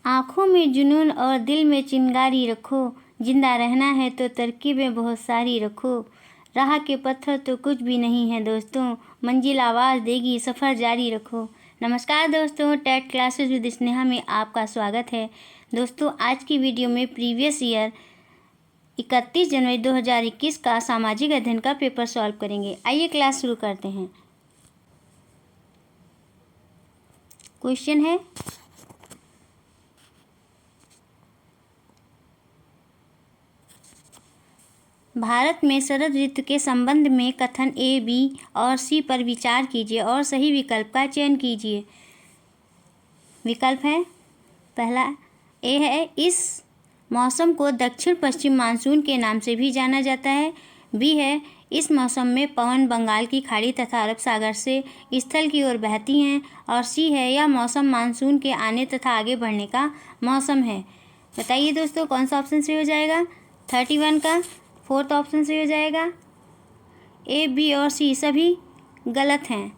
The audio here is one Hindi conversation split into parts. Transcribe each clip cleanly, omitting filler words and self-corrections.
आँखों में जुनून और दिल में चिंगारी रखो, जिंदा रहना है तो तरकीबें बहुत सारी रखो। राह के पत्थर तो कुछ भी नहीं है दोस्तों, मंजिल आवाज़ देगी सफ़र जारी रखो। नमस्कार दोस्तों, टेट क्लासेस विद स्नेहा में आपका स्वागत है। दोस्तों, आज की वीडियो में प्रीवियस ईयर 31 जनवरी 2021 का सामाजिक अध्ययन का पेपर सॉल्व करेंगे। आइए क्लास शुरू करते हैं। क्वेश्चन है, भारत में शरद ऋतु के संबंध में कथन ए, बी और सी पर विचार कीजिए और सही विकल्प का चयन कीजिए। विकल्प है, पहला ए है, इस मौसम को दक्षिण पश्चिम मानसून के नाम से भी जाना जाता है। बी है, इस मौसम में पवन बंगाल की खाड़ी तथा अरब सागर से स्थल की ओर बहती हैं। और सी है, यह मौसम मानसून के आने तथा आगे बढ़ने का मौसम है। बताइए दोस्तों, कौन सा ऑप्शन सही हो जाएगा? 31 का फोर्थ ऑप्शन सही हो जाएगा। ए, बी और सी सभी गलत हैं।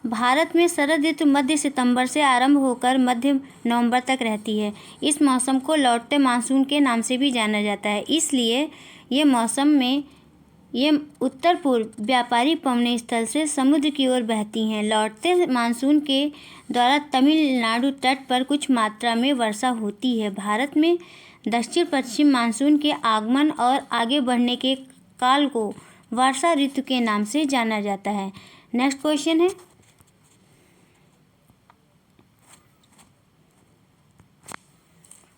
भारत में शरद ऋतु मध्य सितंबर से आरंभ होकर मध्य नवंबर तक रहती है। इस मौसम को लौटते मानसून के नाम से भी जाना जाता है। इसलिए ये उत्तर पूर्व व्यापारी पवनी स्थल से समुद्र की ओर बहती हैं। लौटते मानसून के द्वारा तमिलनाडु तट पर कुछ मात्रा में वर्षा होती है। भारत में दक्षिण पश्चिम मानसून के आगमन और आगे बढ़ने के काल को वर्षा ऋतु के नाम से जाना जाता है। नेक्स्ट क्वेश्चन है,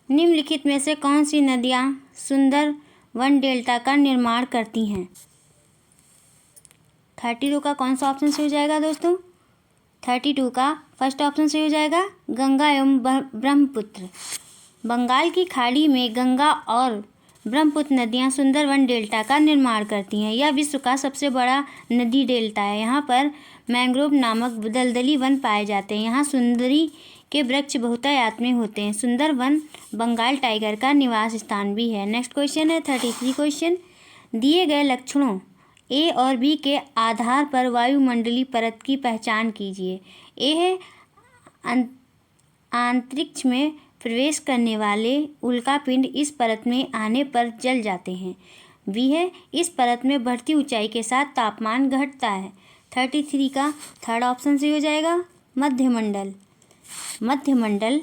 निम्नलिखित में से कौन सी नदियां सुंदर वन डेल्टा का निर्माण करती हैं? 32 का कौन सा ऑप्शन सही हो जाएगा दोस्तों? 32 का फर्स्ट ऑप्शन सही हो जाएगा, गंगा एवं ब्रह्मपुत्र। बंगाल की खाड़ी में गंगा और ब्रह्मपुत्र नदियां सुंदरवन डेल्टा का निर्माण करती हैं। यह विश्व का सबसे बड़ा नदी डेल्टा है। यहाँ पर मैंग्रोव नामक दलदली वन पाए जाते हैं। यहाँ सुंदरी के वृक्ष बहुतायत में होते हैं। सुंदरवन बंगाल टाइगर का निवास स्थान भी है। नेक्स्ट क्वेश्चन है 33 क्वेश्चन, दिए गए लक्षणों ए और बी के आधार पर वायुमंडलीय परत की पहचान कीजिए। ए है, अंतरिक्ष में प्रवेश करने वाले उल्कापिंड इस परत में आने पर जल जाते हैं। बी है, इस परत में बढ़ती ऊंचाई के साथ तापमान घटता है। 33 का थर्ड ऑप्शन से हो जाएगा, मध्यमंडल। मध्यमंडल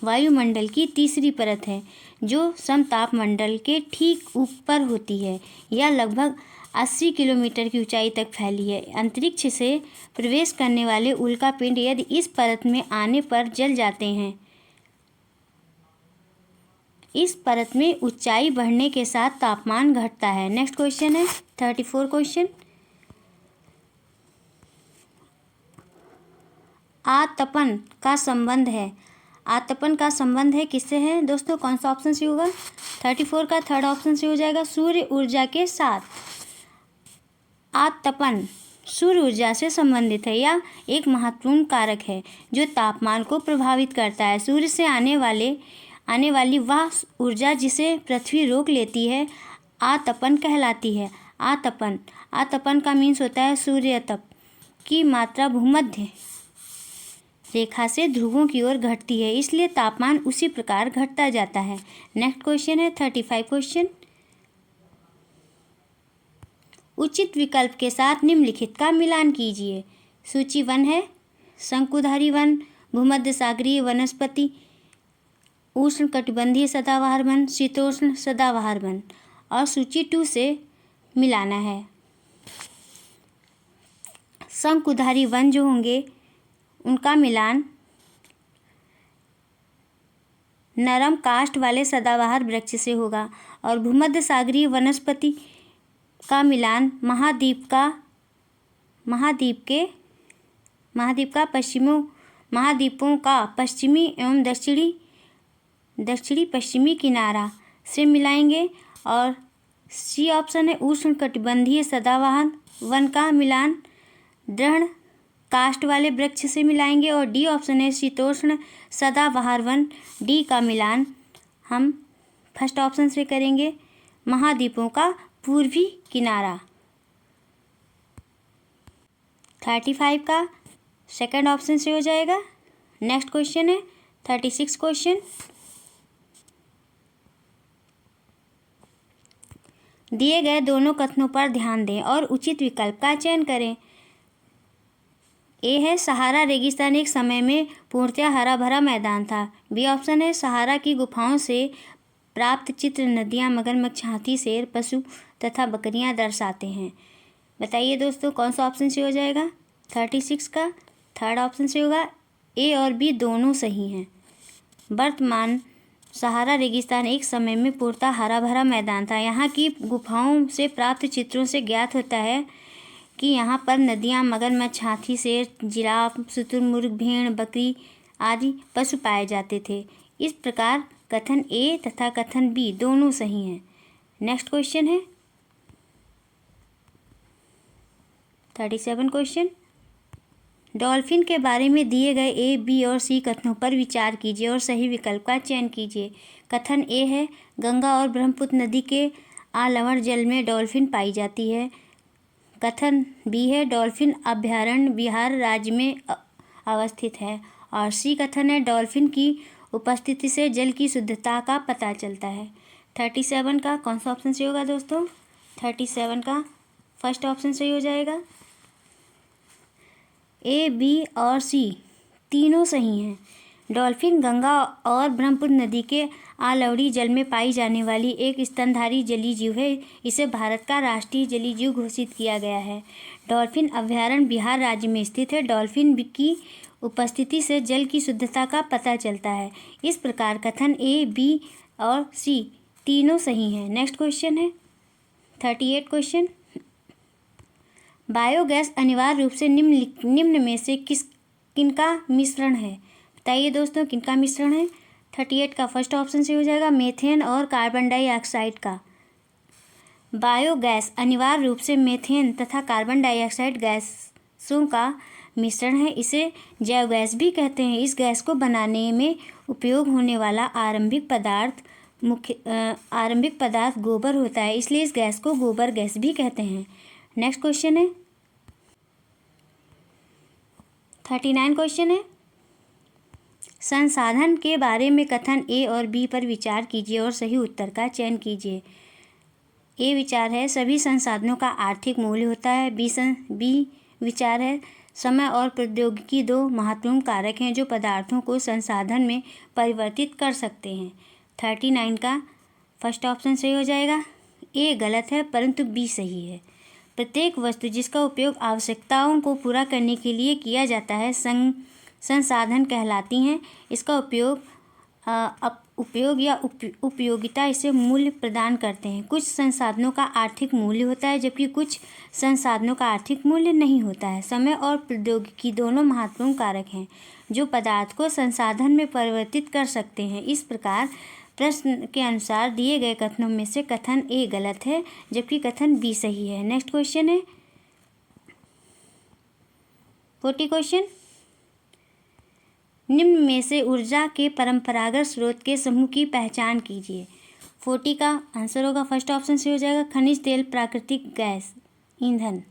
वायुमंडल की तीसरी परत है जो समतापमंडल के ठीक ऊपर होती है। यह लगभग 80 किलोमीटर की ऊंचाई तक फैली है। अंतरिक्ष से प्रवेश करने वाले उल्कापिंड यदि इस परत में आने पर जल जाते हैं। इस परत में ऊंचाई बढ़ने के साथ तापमान घटता है। नेक्स्ट क्वेश्चन है 34 क्वेश्चन, आतपन का संबंध है। आतपन का संबंध है किससे है दोस्तों? कौन सा ऑप्शन से होगा? 34 का थर्ड ऑप्शन से हो जाएगा, सूर्य ऊर्जा के साथ। आतपन सूर्य ऊर्जा से संबंधित है। यह एक महत्वपूर्ण कारक है जो तापमान को प्रभावित करता है। सूर्य से आने वाली वह ऊर्जा जिसे पृथ्वी रोक लेती है आतपन कहलाती है। आतपन का मीन्स होता है सूर्य तप की मात्रा भूमध्य रेखा से ध्रुवों की ओर घटती है, इसलिए तापमान उसी प्रकार घटता जाता है। नेक्स्ट क्वेश्चन है 35 क्वेश्चन, उचित विकल्प के साथ निम्नलिखित का मिलान कीजिए। सूची 1 है, शंकुधारी वन, भूमध्य सागरीय वनस्पति, उष्ण कटिबंधीय सदाबहार वन, शीतोष्ण सदाबहार वन। और सूची 2 से मिलाना है। शंकुधारी वन जो होंगे उनका मिलान नरम काष्ठ वाले सदाबहार वृक्ष से होगा और भूमध्य सागरीय वनस्पति का मिलान महाद्वीप महाद्वीपों का पश्चिमी एवं दक्षिणी पश्चिमी किनारा से मिलाएंगे। और सी ऑप्शन है, उष्ण कटिबंधीय सदाबहार वन का मिलान दृढ़ काष्ठ वाले वृक्ष से मिलाएंगे। और डी ऑप्शन है, शीतोष्ण सदाबहार वन, डी का मिलान हम फर्स्ट ऑप्शन से करेंगे, महाद्वीपों का पूर्वी किनारा। 35 का सेकंड ऑप्शन से हो जाएगा। नेक्स्ट क्वेश्चन है 36 क्वेश्चन, दिए गए दोनों कथनों पर ध्यान दें और उचित विकल्प का चयन करें। ए है सहारा रेगिस्तान एक समय में पूर्णतया हरा भरा मैदान था। बी ऑप्शन है सहारा की गुफाओं से प्राप्त चित्र नदियाँ, मगरमच्छ, हाथी, शेर, पशु तथा बकरियाँ दर्शाते हैं। बताइए दोस्तों कौन सा ऑप्शन से हो जाएगा? 36 का थर्ड ऑप्शन से होगा। ए और बी दोनों सही हैं। वर्तमान सहारा रेगिस्तान एक समय में पूर्णतः हरा भरा मैदान था। यहाँ की गुफाओं से प्राप्त चित्रों से ज्ञात होता है कि यहाँ पर नदियाँ, मगरमच्छ, हाथी, शेर, जिराफ, शुतुरमुर्ग, भेड़, बकरी आदि पशु पाए जाते थे। इस प्रकार कथन ए तथा कथन बी दोनों सही हैं। नेक्स्ट क्वेश्चन है 37 क्वेश्चन, डॉल्फिन के बारे में दिए गए ए, बी और सी कथनों पर विचार कीजिए और सही विकल्प का चयन कीजिए। कथन ए है गंगा और ब्रह्मपुत्र नदी के आलवण जल में डॉल्फिन पाई जाती है। कथन बी है डॉल्फिन अभयारण्य बिहार राज्य में अवस्थित है। और सी कथन है डॉल्फिन की उपस्थिति से जल की शुद्धता का पता चलता है। 37 का कौन सा ऑप्शन सही होगा दोस्तों? 37 का फर्स्ट ऑप्शन सही हो जाएगा। ए, बी और सी तीनों सही हैं। डॉल्फिन गंगा और ब्रह्मपुत्र नदी के आलवड़ी जल में पाई जाने वाली एक स्तनधारी जलीय जीव है। इसे भारत का राष्ट्रीय जलीय जीव घोषित किया गया है। डॉल्फिन अभयारण्य बिहार राज्य में स्थित है। डॉल्फिन की उपस्थिति से जल की शुद्धता का पता चलता है। इस प्रकार कथन ए, बी और सी तीनों सही हैं। नेक्स्ट क्वेश्चन है 38 क्वेश्चन, बायोगैस अनिवार्य रूप से निम्न में से किनका मिश्रण है? बताइए दोस्तों किनका मिश्रण है? 38 का फर्स्ट ऑप्शन से हो जाएगा मीथेन और कार्बन डाइऑक्साइड का। बायोगैस अनिवार्य रूप से मीथेन तथा कार्बन डाइऑक्साइड गैसों का मिश्रण है। इसे जैव गैस भी कहते हैं। इस गैस को बनाने में उपयोग होने वाला आरंभिक पदार्थ गोबर होता है, इसलिए इस गैस को गोबर गैस भी कहते हैं। नेक्स्ट क्वेश्चन है 39 क्वेश्चन है, संसाधन के बारे में कथन ए और बी पर विचार कीजिए और सही उत्तर का चयन कीजिए। ए विचार है सभी संसाधनों का आर्थिक मूल्य होता है। बी विचार है समय और प्रौद्योगिकी दो महत्वपूर्ण कारक हैं जो पदार्थों को संसाधन में परिवर्तित कर सकते हैं। 39 का फर्स्ट ऑप्शन सही हो जाएगा। ए गलत है परंतु बी सही है। प्रत्येक वस्तु जिसका उपयोग आवश्यकताओं को पूरा करने के लिए किया जाता है संसाधन कहलाती हैं। इसका उपयोग या उपयोगिता इसे मूल्य प्रदान करते हैं। कुछ संसाधनों का आर्थिक मूल्य होता है जबकि कुछ संसाधनों का आर्थिक मूल्य नहीं होता है। समय और प्रौद्योगिकी दोनों महत्वपूर्ण कारक हैं जो पदार्थ को संसाधन में परिवर्तित कर सकते हैं। इस प्रकार प्रश्न के अनुसार दिए गए कथनों में से कथन ए गलत है जबकि कथन बी सही है। नेक्स्ट क्वेश्चन है 40 क्वेश्चन, निम्न में से ऊर्जा के परंपरागत स्रोत के समूह की पहचान कीजिए। 40 का आंसर होगा फर्स्ट ऑप्शन से हो जाएगा खनिज तेल, प्राकृतिक गैस, ईंधन।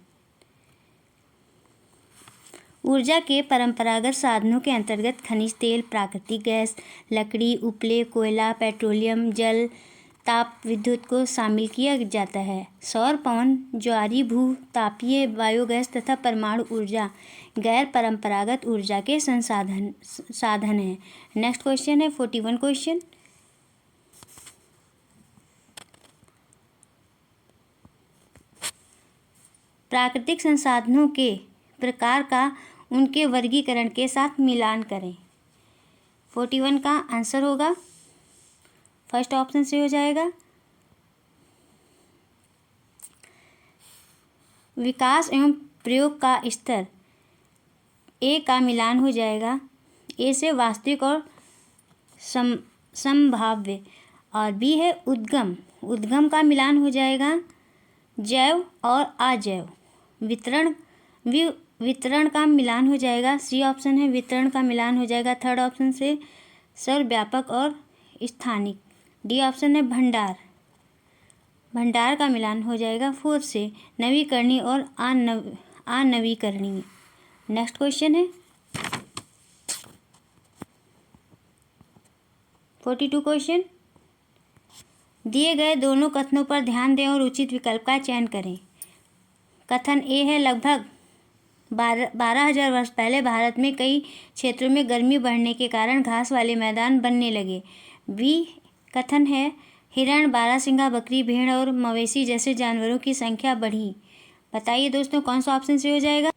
ऊर्जा के परंपरागत साधनों के अंतर्गत खनिज तेल, प्राकृतिक गैस, लकड़ी, उपले, कोयला, पेट्रोलियम, जल, ताप विद्युत को शामिल किया जाता है। सौर, पवन, ज्वारीय, भू तापीय, बायोगैस तथा परमाणु ऊर्जा गैर परंपरागत ऊर्जा के साधन हैं। नेक्स्ट क्वेश्चन है 41 क्वेश्चन, प्राकृतिक संसाधनों के प्रकार का उनके वर्गीकरण के साथ मिलान करें। 41 का आंसर होगा फर्स्ट ऑप्शन से हो जाएगा विकास एवं प्रयोग का स्तर। ए का मिलान हो जाएगा ए से वास्तविक और संभाव्य, और बी है उद्गम का मिलान हो जाएगा जैव और अजैव। वितरण का मिलान हो जाएगा सी ऑप्शन है वितरण का मिलान हो जाएगा थर्ड ऑप्शन से सर्वव्यापक और स्थानिक। डी ऑप्शन है भंडार का मिलान हो जाएगा फोर्थ से नवीकरणीय और अनवीकरणीय। नेक्स्ट क्वेश्चन है 42 क्वेश्चन, दिए गए दोनों कथनों पर ध्यान दें और उचित विकल्प का चयन करें। कथन ए है, लगभग 12,000 वर्ष पहले भारत में कई क्षेत्रों में गर्मी बढ़ने के कारण घास वाले मैदान बनने लगे। बी कथन है, हिरण, बारहसिंगा, बकरी, भेड़ और मवेशी जैसे जानवरों की संख्या बढ़ी। बताइए दोस्तों कौन सा ऑप्शन सही हो जाएगा?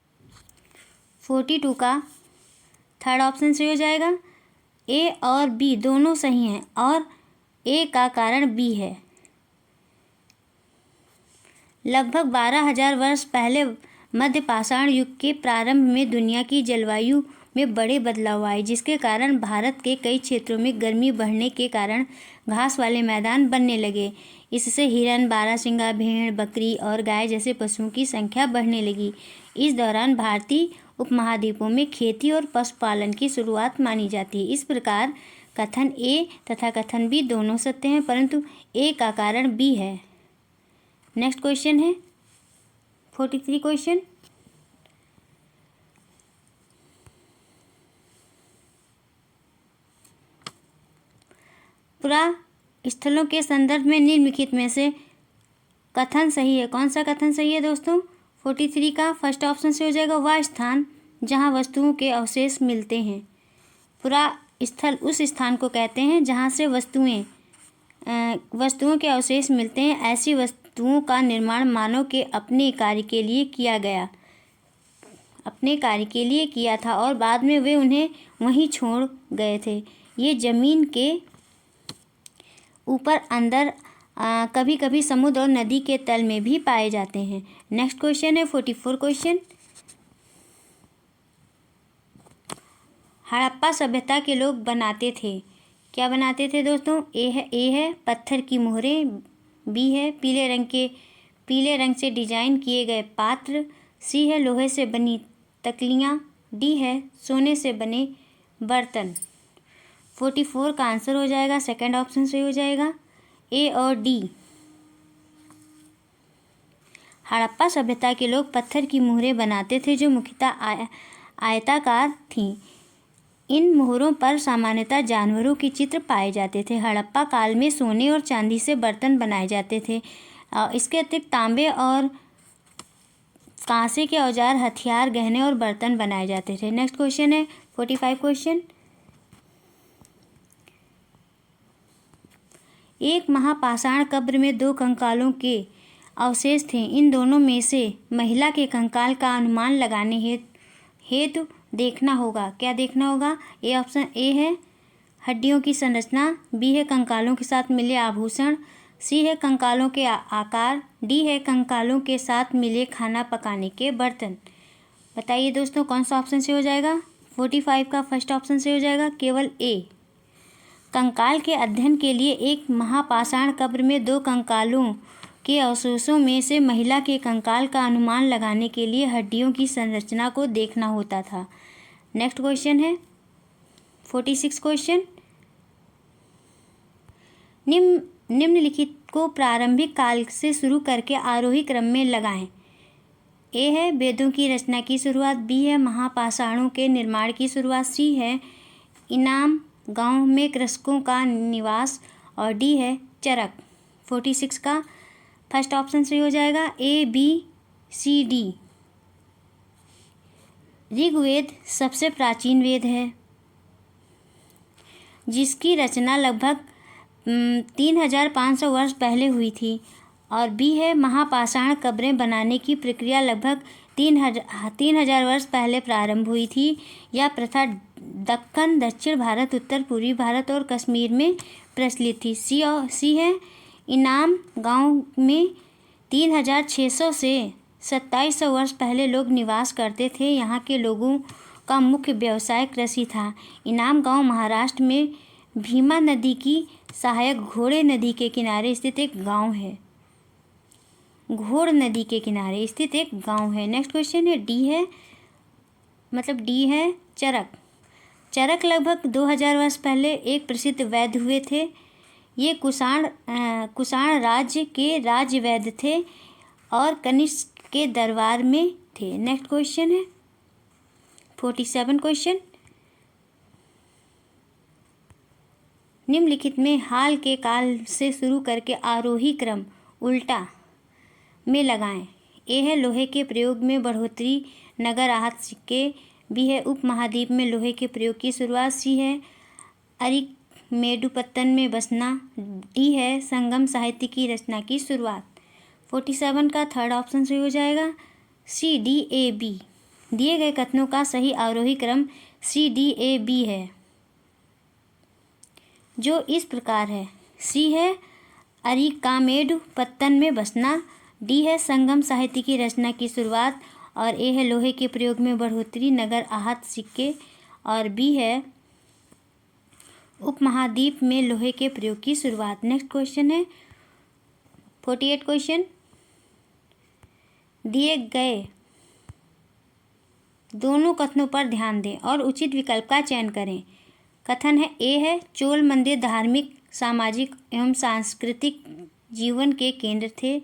42 का थर्ड ऑप्शन सही हो जाएगा। ए और बी दोनों सही हैं और ए का कारण बी है। लगभग 12,000 वर्ष पहले मध्य पाषाण युग के प्रारंभ में दुनिया की जलवायु में बड़े बदलाव आए, जिसके कारण भारत के कई क्षेत्रों में गर्मी बढ़ने के कारण घास वाले मैदान बनने लगे। इससे हिरन, बारहसिंगा, भेड़, बकरी और गाय जैसे पशुओं की संख्या बढ़ने लगी। इस दौरान भारतीय उपमहाद्वीपों में खेती और पशुपालन की शुरुआत मानी जाती है। इस प्रकार कथन ए तथा कथन बी दोनों सत्य हैं, परंतु ए का कारण बी है। नेक्स्ट क्वेश्चन है 43 क्वेश्चन, पुरा स्थलों के संदर्भ में निम्नलिखित में से कथन सही है। कौन सा कथन सही है दोस्तों? 43 का फर्स्ट ऑप्शन से हो जाएगा, वह स्थान जहां वस्तुओं के अवशेष मिलते हैं। पुरा स्थल उस स्थान को कहते हैं जहां से वस्तुओं के अवशेष मिलते हैं। ऐसी वस्तुओं का निर्माण मानव के अपने कार्य के लिए किया था और बाद में वे उन्हें वहीं छोड़ गए थे। ये जमीन के ऊपर, अंदर, कभी कभी समुद्र और नदी के तल में भी पाए जाते हैं। नेक्स्ट क्वेश्चन है 44 क्वेश्चन, हड़प्पा सभ्यता के लोग बनाते थे। क्या बनाते थे दोस्तों? ए है पत्थर की मोहरें, बी है पीले रंग से डिजाइन किए गए पात्र, सी है लोहे से बनी तकलियाँ, डी है सोने से बने बर्तन। 44 का आंसर हो जाएगा सेकंड ऑप्शन से हो जाएगा, ए और डी। हड़प्पा सभ्यता के लोग पत्थर की मोहरें बनाते थे जो मुख्यतः आयताकार थीं। इन मोहरों पर सामान्यतः जानवरों के चित्र पाए जाते थे। हड़प्पा काल में सोने और चांदी से बर्तन बनाए जाते थे। इसके अतिरिक्त तांबे और कांसे के औजार, हथियार, गहने और बर्तन बनाए जाते थे। नेक्स्ट क्वेश्चन है 45 क्वेश्चन, एक महापाषाण कब्र में 2 कंकालों के अवशेष थे। इन दोनों में से महिला के कंकाल का अनुमान लगाने हेतु देखना होगा। क्या देखना होगा? ए ऑप्शन ए है हड्डियों की संरचना, बी है कंकालों के साथ मिले आभूषण, सी है कंकालों के आकार, डी है कंकालों के साथ मिले खाना पकाने के बर्तन। बताइए दोस्तों कौन सा ऑप्शन से हो जाएगा? 45 का फर्स्ट ऑप्शन से हो जाएगा, केवल ए। कंकाल के अध्ययन के लिए एक महापाषाण कब्र में 2 कंकालों के अवशेषों में से महिला के कंकाल का अनुमान लगाने के लिए हड्डियों की संरचना को देखना होता था। नेक्स्ट क्वेश्चन है 46 क्वेश्चन, निम्नलिखित को प्रारंभिक काल से शुरू करके आरोही क्रम में लगाएं। ए है वेदों की रचना की शुरुआत, बी है महापाषाणों के निर्माण की शुरुआत, सी है इनाम गांव में कृषकों का निवास और डी है चरक। 46 का फर्स्ट ऑप्शन से हो जाएगा, ए, बी, सी, डी। ऋग्वेद सबसे प्राचीन वेद है जिसकी रचना लगभग 3,500 वर्ष पहले हुई थी, और बी है महापाषाण कब्रें बनाने की प्रक्रिया लगभग 3,000 वर्ष पहले प्रारंभ हुई थी। यह प्रथा दक्कन, दक्षिण भारत, उत्तर पूर्वी भारत और कश्मीर में प्रचलित थी। सी है इनाम गांव में 3,600 से 2,700 वर्ष पहले लोग निवास करते थे। यहाँ के लोगों का मुख्य व्यवसाय कृषि था। इनाम गांव महाराष्ट्र में भीमा नदी की सहायक घोड़े नदी के किनारे स्थित एक गांव है। घोड़ नदी के किनारे स्थित एक गांव है। नेक्स्ट क्वेश्चन है डी है चरक। चरक लगभग 2,000 वर्ष पहले एक प्रसिद्ध वैद्य हुए थे। ये कुषाण राज्य के राज्य वैद्य थे और कनिष्क के दरबार में थे। नेक्स्ट क्वेश्चन है 47 क्वेश्चन, निम्नलिखित में हाल के काल से शुरू करके आरोही क्रम उल्टा में लगाएं। ए है लोहे के प्रयोग में बढ़ोतरी, नगर आहत सिक्के। बी है उपमहाद्वीप में लोहे के प्रयोग की शुरुआत। सी है अरिकमेडुपत्तन में बसना। डी है संगम साहित्य की रचना की शुरुआत। 47 का थर्ड ऑप्शन सही हो जाएगा, सी डी ए बी। दिए गए कथनों का सही आरोही क्रम सी डी ए बी है, जो इस प्रकार है। सी है अरिकामेडुपत्तन में बसना। डी है संगम साहित्य की रचना की शुरुआत। और ए है लोहे के प्रयोग में बढ़ोतरी, नगर आहत सिक्के। और बी है उपमहाद्वीप में लोहे के प्रयोग की शुरुआत। नेक्स्ट क्वेश्चन है 48 क्वेश्चन। दिए गए दोनों कथनों पर ध्यान दें और उचित विकल्प का चयन करें। कथन है ए है चोल मंदिर धार्मिक, सामाजिक एवं सांस्कृतिक जीवन के केंद्र थे।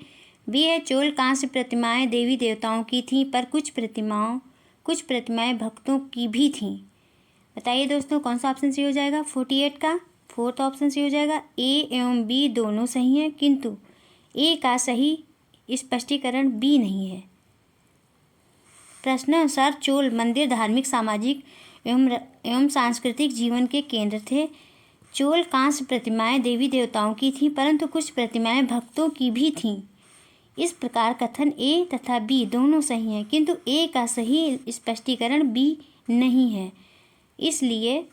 बी है चोल कांस्य प्रतिमाएं देवी देवताओं की थीं, पर कुछ प्रतिमाएं भक्तों की भी थीं। बताइए दोस्तों कौन सा ऑप्शन सही हो जाएगा। 48 का फोर्थ ऑप्शन सही हो जाएगा। ए एवं बी दोनों सही हैं, किंतु ए का सही स्पष्टीकरण बी नहीं है। प्रश्नानुसार चोल मंदिर धार्मिक, सामाजिक एवं सांस्कृतिक जीवन के केंद्र थे। चोल कांस्य प्रतिमाएं देवी देवताओं की थीं, परंतु कुछ प्रतिमाएं भक्तों की भी थीं। इस प्रकार कथन ए तथा बी दोनों सही हैं, किंतु ए का सही स्पष्टीकरण बी नहीं है। इसलिए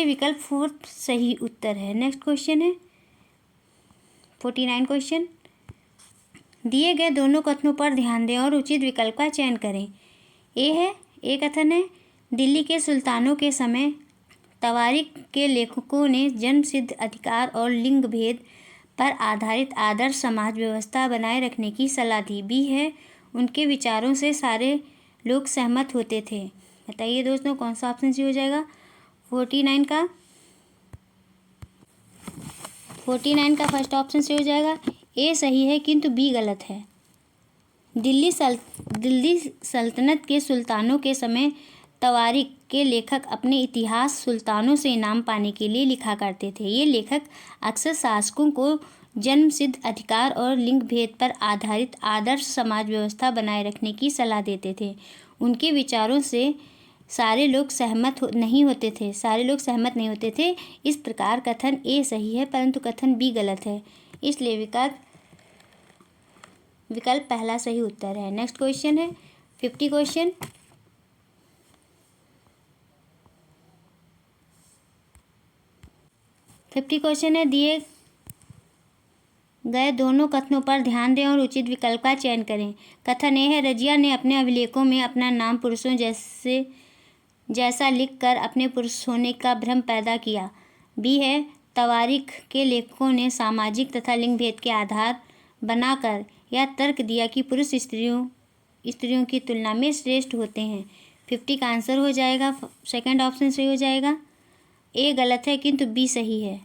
विकल्प फोर्थ सही उत्तर है। नेक्स्ट क्वेश्चन है 49 क्वेश्चन। दिए गए दोनों कथनों पर ध्यान दें और उचित विकल्प का चयन करें। ए कथन है दिल्ली के सुल्तानों के समय तवारीख के लेखकों ने जन्म सिद्ध अधिकार और लिंग भेद पर आधारित आदर्श समाज व्यवस्था बनाए रखने की सलाह दी। बी है उनके विचारों से सारे लोग सहमत होते थे। बताइए दोस्तों कौन सा ऑप्शन सही हो जाएगा। 49 का फर्स्ट ऑप्शन सही हो जाएगा। ए सही है, किंतु बी गलत है। दिल्ली सल्तनत के सुल्तानों के समय तवारीख के लेखक अपने इतिहास सुल्तानों से इनाम पाने के लिए लिखा करते थे। ये लेखक अक्सर शासकों को जन्म सिद्ध अधिकार और लिंग भेद पर आधारित आदर्श समाज व्यवस्था बनाए रखने की सलाह देते थे। उनके विचारों से सारे लोग सहमत नहीं होते थे। इस प्रकार कथन ए सही है, परंतु कथन बी गलत है। इसलिए विकल्प पहला सही उत्तर है। नेक्स्ट क्वेश्चन है 50 क्वेश्चन। है दिए गए दोनों कथनों पर ध्यान दें और उचित विकल्प का चयन करें। कथन ए है रजिया ने अपने अभिलेखों में अपना नाम पुरुषों जैसा लिखकर अपने पुरुष होने का भ्रम पैदा किया। बी है तवारीख के लेखकों ने सामाजिक तथा लिंग भेद के आधार बनाकर यह तर्क दिया कि पुरुष स्त्रियों की तुलना में श्रेष्ठ होते हैं। 50 का आंसर हो जाएगा, सेकंड ऑप्शन सही हो जाएगा। ए गलत है, किंतु बी सही है।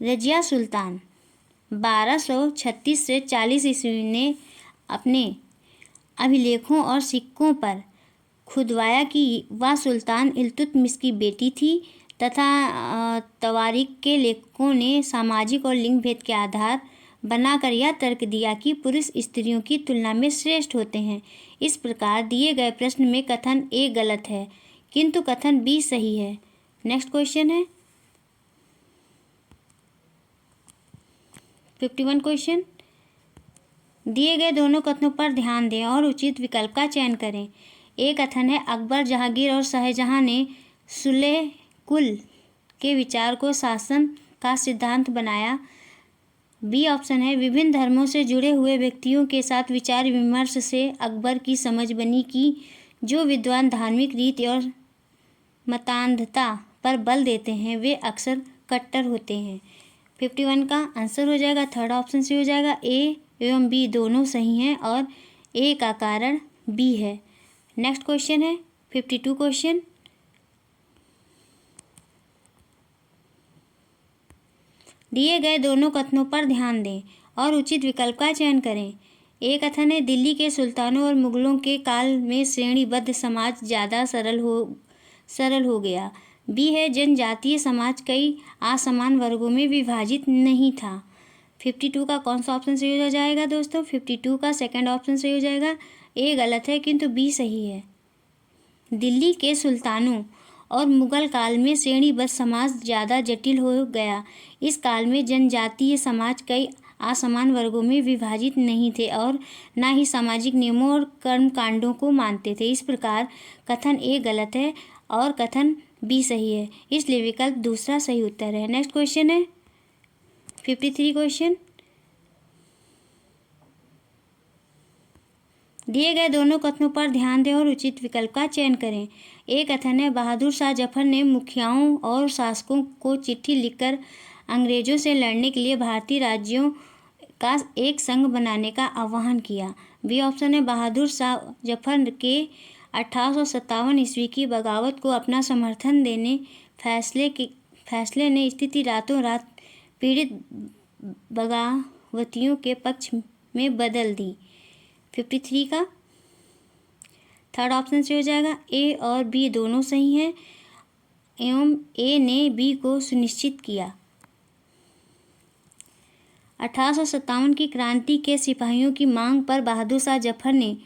रजिया सुल्तान 1236 से 40 ईस्वी ने अपने अभिलेखों और सिक्कों पर खुदवाया कि वह सुल्तान इल्तुतमिश की बेटी थी तथा तवारीख के लेखकों ने सामाजिक और लिंग भेद के आधार बनाकर यह तर्क दिया कि पुरुष स्त्रियों की तुलना में श्रेष्ठ होते हैं। इस प्रकार दिए गए प्रश्न में कथन ए गलत है, किंतु कथन बी सही है। नेक्स्ट क्वेश्चन है 51 क्वेश्चन। दिए गए दोनों कथनों पर ध्यान दें और उचित विकल्प का चयन करें। ए कथन है अकबर, जहांगीर और शाहजहां ने सुलह कुल के विचार को शासन का सिद्धांत बनाया। बी ऑप्शन है विभिन्न धर्मों से जुड़े हुए व्यक्तियों के साथ विचार विमर्श से अकबर की समझ बनी कि जो विद्वान धार्मिक रीति और मतान्धता पर बल देते हैं वे अक्सर कट्टर होते हैं। 51 का आंसर हो जाएगा, थर्ड ऑप्शन से हो जाएगा। ए एवं बी दोनों सही हैं और ए का कारण बी है। नेक्स्ट क्वेश्चन है 52 क्वेश्चन। दिए गए दोनों कथनों पर ध्यान दें और उचित विकल्प का चयन करें। एक कथन है दिल्ली के सुल्तानों और मुगलों के काल में श्रेणीबद्ध समाज ज़्यादा सरल सरल हो गया। बी है जनजातीय समाज कई असमान वर्गों में विभाजित नहीं था। 52 का कौन सा ऑप्शन सही हो जाएगा दोस्तों? 52 का सेकंड ऑप्शन सही हो जाएगा। ए गलत है किंतु बी सही है। दिल्ली के सुल्तानों और मुगल काल में श्रेणीबद्ध समाज ज़्यादा जटिल हो गया। इस काल में जनजातीय समाज कई असमान वर्गों में विभाजित नहीं थे और न ही सामाजिक नियमों और कर्मकांडों को मानते थे। इस प्रकार कथन ए गलत है और कथन बी सही है, इसलिए विकल्प दूसरा सही उत्तर है। नेक्स्ट क्वेश्चन है 53 क्वेश्चन। दिए गए दोनों कथनों पर ध्यान दें और उचित विकल्प का चयन करें। एक कथन है बहादुर शाह जफर ने मुखियाओं और शासकों को चिट्ठी लिखकर अंग्रेजों से लड़ने के लिए भारतीय राज्यों का एक संघ बनाने का आह्वान किया। बी ऑप्शन है बहादुर शाह जफर के 1857 ईस्वी की बगावत को अपना समर्थन देने फैसले ने स्थिति रातों रात पीड़ित बगावतियों के पक्ष में बदल दी। 53 का थर्ड ऑप्शन से हो जाएगा। ए और बी दोनों सही हैं एवं ए ने बी को सुनिश्चित किया। 1857 की क्रांति के सिपाहियों की मांग पर बहादुर शाह जफर ने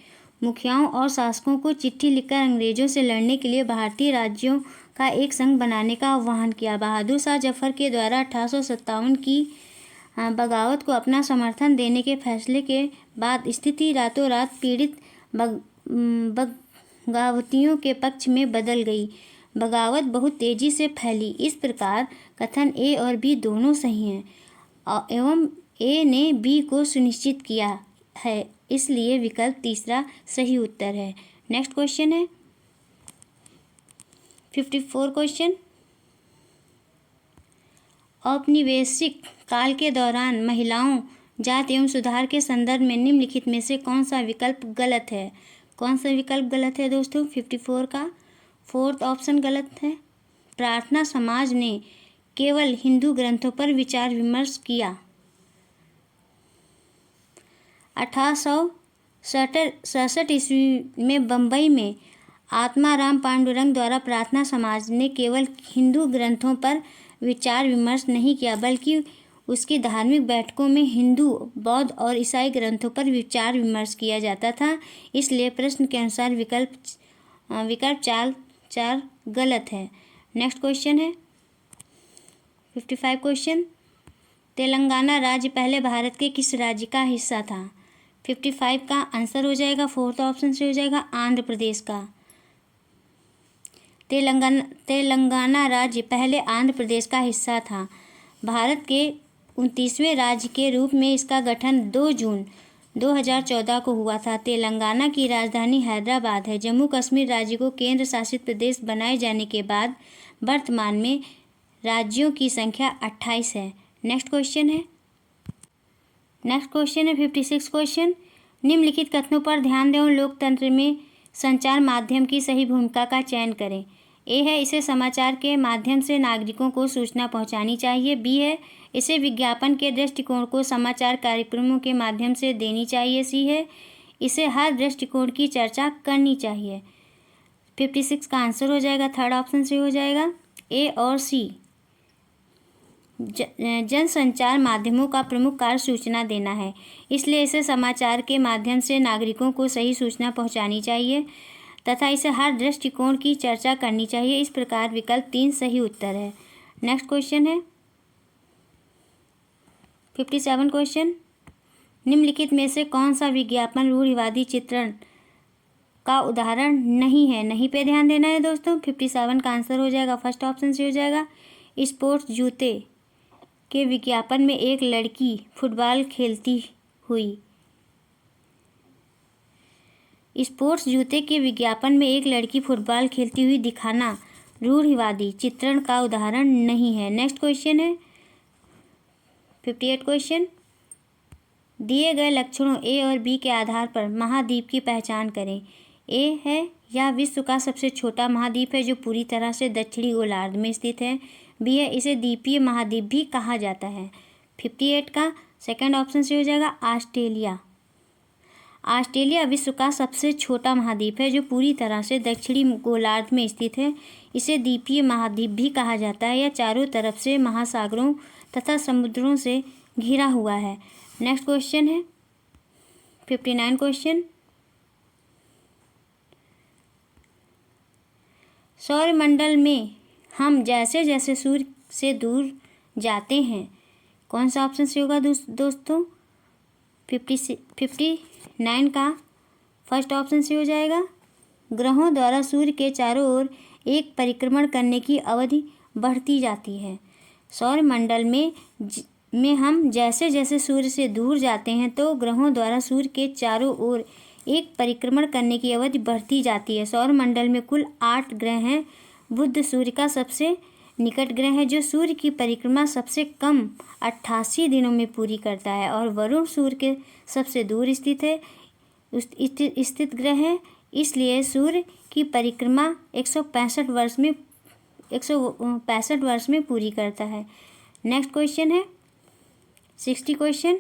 मुखियाओं और शासकों को चिट्ठी लिखकर अंग्रेजों से लड़ने के लिए भारतीय राज्यों का एक संघ बनाने का आह्वान किया। बहादुर शाह जफर के द्वारा 1857 की बगावत को अपना समर्थन देने के फैसले के बाद स्थिति रातों रात पीड़ित बगावतियों के पक्ष में बदल गई। बगावत बहुत तेजी से फैली। इस प्रकार कथन ए और बी दोनों सही हैं एवं ए ने बी को सुनिश्चित किया है, इसलिए विकल्प तीसरा सही उत्तर है। नेक्स्ट क्वेश्चन है 54 क्वेश्चन। औपनिवेशिक काल के दौरान महिलाओं जात एवं सुधार के संदर्भ में निम्नलिखित में से कौन सा विकल्प गलत है? कौन सा विकल्प गलत है दोस्तों? 54 का फोर्थ ऑप्शन गलत है। प्रार्थना समाज ने केवल हिंदू ग्रंथों पर विचार विमर्श किया। 1867 ईस्वी में बम्बई में आत्माराम पांडुरंग द्वारा प्रार्थना समाज ने केवल हिंदू ग्रंथों पर विचार विमर्श नहीं किया, बल्कि उसकी धार्मिक बैठकों में हिंदू, बौद्ध और ईसाई ग्रंथों पर विचार विमर्श किया जाता था। इसलिए प्रश्न के अनुसार विकल्प चार गलत है। नेक्स्ट क्वेश्चन है 55 क्वेश्चन। तेलंगाना राज्य पहले भारत के किस राज्य का हिस्सा था? 55 का आंसर हो जाएगा फोर्थ ऑप्शन से हो जाएगा आंध्र प्रदेश का। तेलंगाना राज्य पहले आंध्र प्रदेश का हिस्सा था। भारत के 29वें राज्य के रूप में इसका गठन 2 जून 2014 को हुआ था। तेलंगाना की राजधानी हैदराबाद है। जम्मू कश्मीर राज्य को केंद्र शासित प्रदेश बनाए जाने के बाद वर्तमान में राज्यों की संख्या 28 है। नेक्स्ट क्वेश्चन है 56 क्वेश्चन। निम्नलिखित कथनों पर ध्यान दें और लोकतंत्र में संचार माध्यम की सही भूमिका का चयन करें। ए है इसे समाचार के माध्यम से नागरिकों को सूचना पहुंचानी चाहिए। बी है इसे विज्ञापन के दृष्टिकोण को समाचार कार्यक्रमों के माध्यम से देनी चाहिए। सी है इसे हर दृष्टिकोण की चर्चा करनी चाहिए। 56 का आंसर हो जाएगा थर्ड ऑप्शन से हो जाएगा ए और सी। जनसंचार माध्यमों का प्रमुख कार्य सूचना देना है, इसलिए इसे समाचार के माध्यम से नागरिकों को सही सूचना पहुंचानी चाहिए तथा इसे हर दृष्टिकोण की चर्चा करनी चाहिए। इस प्रकार विकल्प 3 सही उत्तर है। नेक्स्ट क्वेश्चन है 57 क्वेश्चन। निम्नलिखित में से कौन सा विज्ञापन रूढ़िवादी चित्रण का उदाहरण नहीं है? नहीं पे ध्यान देना है दोस्तों। 57 का आंसर हो जाएगा फर्स्ट ऑप्शन से हो जाएगा स्पोर्ट्स जूते के विज्ञापन में एक लड़की फुटबॉल खेलती हुई। स्पोर्ट्स जूते के विज्ञापन में एक लड़की फुटबॉल खेलती हुई दिखाना रूढ़िवादी चित्रण का उदाहरण नहीं है। नेक्स्ट क्वेश्चन है 58 क्वेश्चन। दिए गए लक्षणों ए और बी के आधार पर महाद्वीप की पहचान करें। ए है यह विश्व का सबसे छोटा महाद्वीप है जो पूरी तरह से दक्षिणी गोलार्ध में स्थित है। बी है इसे द्वीपीय महाद्वीप भी कहा जाता है। 58 का सेकंड ऑप्शन से हो जाएगा ऑस्ट्रेलिया। ऑस्ट्रेलिया विश्व का सबसे छोटा महाद्वीप है जो पूरी तरह से दक्षिणी गोलार्ध में स्थित है। इसे द्वीपीय महाद्वीप भी कहा जाता है। यह चारों तरफ से महासागरों तथा समुद्रों से घिरा हुआ है। नेक्स्ट क्वेश्चन है 59 क्वेश्चन। सौरमंडल में हम जैसे जैसे सूर्य से दूर जाते हैं, कौन सा ऑप्शन से होगा दोस्तों? 59 का फर्स्ट ऑप्शन से हो जाएगा। ग्रहों द्वारा सूर्य के चारों ओर एक परिक्रमण करने की अवधि बढ़ती जाती है। सौरमंडल में हम जैसे जैसे सूर्य से दूर जाते हैं तो ग्रहों द्वारा सूर्य के चारों ओर एक परिक्रमण करने की अवधि बढ़ती जाती है। सौरमंडल में कुल 8 ग्रह हैं। बुध सूर्य का सबसे निकट ग्रह है जो सूर्य की परिक्रमा सबसे कम 88 दिनों में पूरी करता है, और वरुण सूर्य के सबसे दूर स्थित ग्रह है। इसलिए सूर्य की परिक्रमा 165 वर्ष में पूरी करता है। नेक्स्ट क्वेश्चन है 60 क्वेश्चन।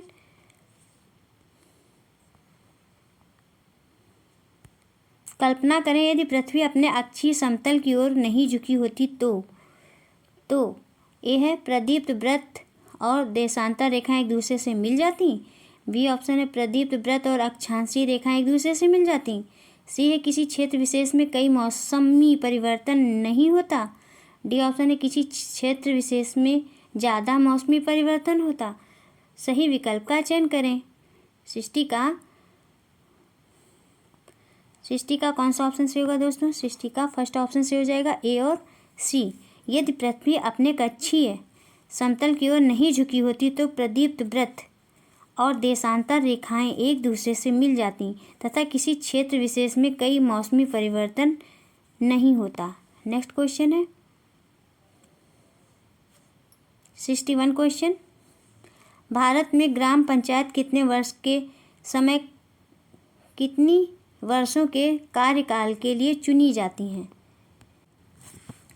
कल्पना करें यदि पृथ्वी अपने अक्षीय समतल की ओर नहीं झुकी होती तो ए है प्रदीप्त वृत्त और देशांतर रेखाएं एक दूसरे से मिल जाती। बी ऑप्शन है प्रदीप्त वृत्त और अक्षांशीय रेखाएं एक दूसरे से मिल जाती। सी है किसी क्षेत्र विशेष में कई मौसमी परिवर्तन नहीं होता। डी ऑप्शन है किसी क्षेत्र विशेष में ज़्यादा मौसमी परिवर्तन होता। सही विकल्प का चयन करें। 60 का कौन सा ऑप्शन से होगा दोस्तों? 60 का फर्स्ट ऑप्शन से हो जाएगा ए और सी। यदि पृथ्वी अपने कक्षीय समतल की ओर नहीं झुकी होती तो प्रदीप्त वृत्त और देशांतर रेखाएं एक दूसरे से मिल जाती तथा किसी क्षेत्र विशेष में कई मौसमी परिवर्तन नहीं होता। नेक्स्ट क्वेश्चन है 61 क्वेश्चन। भारत में ग्राम पंचायत कितनी वर्षों के कार्यकाल के लिए चुनी जाती हैं?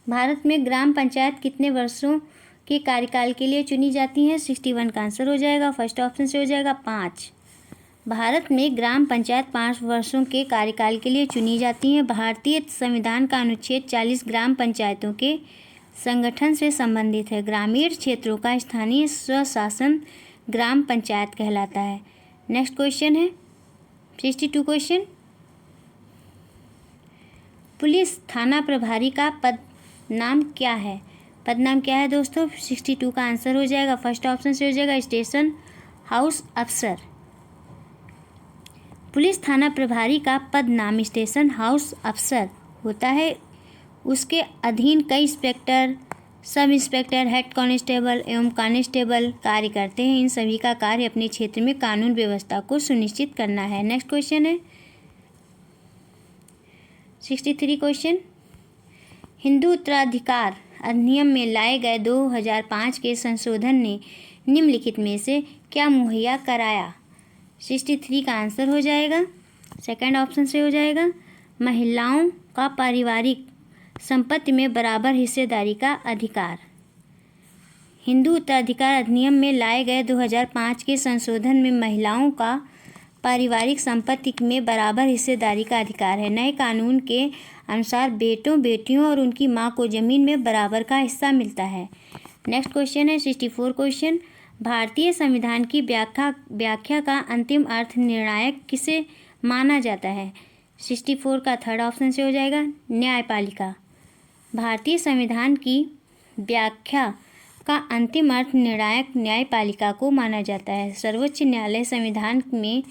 भारत में ग्राम पंचायत कितने वर्षों के कार्यकाल के लिए चुनी जाती हैं? 61 का आंसर हो जाएगा फर्स्ट ऑप्शन से हो जाएगा 5। भारत में ग्राम पंचायत 5 वर्षों के कार्यकाल के लिए चुनी जाती हैं। भारतीय संविधान का अनुच्छेद 40 ग्राम पंचायतों के संगठन से संबंधित है। ग्रामीण क्षेत्रों का स्थानीय स्वशासन ग्राम पंचायत कहलाता है। नेक्स्ट क्वेश्चन है 62 क्वेश्चन। पुलिस थाना प्रभारी का पद नाम क्या है? पद नाम क्या है दोस्तों? 62 का आंसर हो जाएगा फर्स्ट ऑप्शन से हो जाएगा स्टेशन हाउस अफसर। पुलिस थाना प्रभारी का पद नाम स्टेशन हाउस अफसर होता है। उसके अधीन कई inspector, sub inspector, head constable एवं कांस्टेबल कार्य करते हैं। इन सभी का कार्य अपने क्षेत्र में कानून व्यवस्था को सुनिश्चित करना है। नेक्स्ट क्वेश्चन है 63 क्वेश्चन। हिंदू उत्तराधिकार अधिनियम में लाए गए 2005 के संशोधन ने निम्नलिखित में से क्या मुहैया कराया? 63 का आंसर हो जाएगा सेकंड ऑप्शन से हो जाएगा महिलाओं का पारिवारिक संपत्ति में बराबर हिस्सेदारी का अधिकार। हिंदू उत्तराधिकार अधिनियम में लाए गए 2005 के संशोधन में महिलाओं का पारिवारिक संपत्ति में बराबर हिस्सेदारी का अधिकार है। नए कानून के अनुसार बेटों, बेटियों और उनकी मां को जमीन में बराबर का हिस्सा मिलता है। नेक्स्ट क्वेश्चन है 64 क्वेश्चन। भारतीय संविधान की व्याख्या का अंतिम अर्थ निर्णायक किसे माना जाता है? 64 का थर्ड ऑप्शन से हो जाएगा न्यायपालिका। भारतीय संविधान की व्याख्या का अंतिम अर्थ निर्णायक न्यायपालिका को माना जाता है। सर्वोच्च न्यायालय संविधान में